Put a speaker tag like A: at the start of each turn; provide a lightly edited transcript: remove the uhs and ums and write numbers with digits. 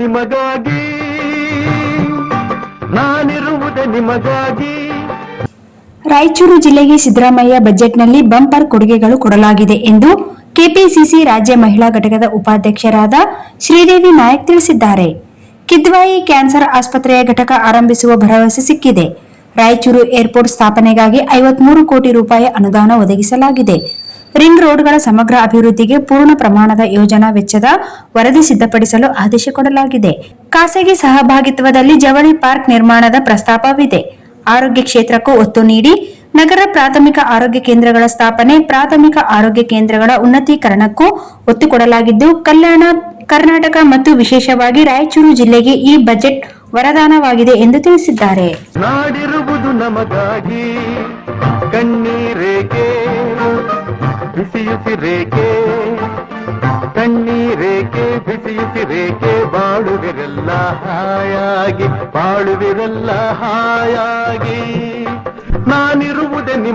A: ನಿಮಗಾಗಿ, ನಾನಿರುವುದೇ ನಿಮಗಾಗಿ.
B: ರಾಯಚೂರು ಜಿಲ್ಲೆಗೆ ಸಿದ್ದರಾಮಯ್ಯ ಬಜೆಟ್ನಲ್ಲಿ ಬಂಪರ್ ಕೊಡುಗೆಗಳು ಕೊಡಲಾಗಿದೆ ಎಂದು ಕೆಪಿಸಿಸಿ ರಾಜ್ಯ ಮಹಿಳಾ ಘಟಕದ ಉಪಾಧ್ಯಕ್ಷರಾದ ಶ್ರೀದೇವಿ ನಾಯಕ್ ತಿಳಿಸಿದ್ದಾರೆ. ಕಿದ್ವಾಯಿ ಕ್ಯಾನ್ಸರ್ ಆಸ್ಪತ್ರೆಯ ಘಟಕ ಆರಂಭಿಸುವ ಭರವಸೆ ಸಿಕ್ಕಿದೆ. ರಾಯಚೂರು ಏರ್ಪೋರ್ಟ್ ಸ್ಥಾಪನೆಗಾಗಿ 53 ಕೋಟಿ ರೂಪಾಯಿ ಅನುದಾನ ಒದಗಿಸಲಾಗಿದೆ. ರಿಂಗ್ ರೋಡ್ಗಳ ಸಮಗ್ರ ಅಭಿವೃದ್ಧಿಗೆ ಪೂರ್ಣ ಪ್ರಮಾಣದ ಯೋಜನಾ ವೆಚ್ಚದ ವರದಿ ಸಿದ್ಧಪಡಿಸಲು ಆದೇಶ ಕೊಡಲಾಗಿದೆ. ಖಾಸಗಿ ಸಹಭಾಗಿತ್ವದಲ್ಲಿ ಜವಳಿ ಪಾರ್ಕ್ ನಿರ್ಮಾಣದ ಪ್ರಸ್ತಾಪವಿದೆ. ಆರೋಗ್ಯ ಕ್ಷೇತ್ರಕ್ಕೂ ಒತ್ತು ನೀಡಿ ನಗರ ಪ್ರಾಥಮಿಕ ಆರೋಗ್ಯ ಕೇಂದ್ರಗಳ ಸ್ಥಾಪನೆ, ಪ್ರಾಥಮಿಕ ಆರೋಗ್ಯ ಕೇಂದ್ರಗಳ ಉನ್ನತೀಕರಣಕ್ಕೂ ಒತ್ತು ಕೊಡಲಾಗಿದ್ದು, ಕಲ್ಯಾಣ ಕರ್ನಾಟಕ ಮತ್ತು ವಿಶೇಷವಾಗಿ ರಾಯಚೂರು ಜಿಲ್ಲೆಗೆ ಈ ಬಜೆಟ್ ವರದಾನವಾಗಿದೆ ಎಂದು ತಿಳಿಸಿದ್ದಾರೆ.
A: ನಾಡಿರುವುದು ನಮಗಾಗಿ, ಕಣ್ಣೀರೇಕೆ ಬಿಸಿಯುಸಿರೇಕೆ, ಕಣ್ಣೀರೇಕೆ ಬಿಸಿಯುಸಿರೇಕೆ, ಬಾಳುವಿರೆಲ್ಲ ಹಾಯಾಗಿ, ಬಾಳುವಿರೆಲ್ಲ ಹಾಯಾಗಿ, ನಾನಿರುವುದೇ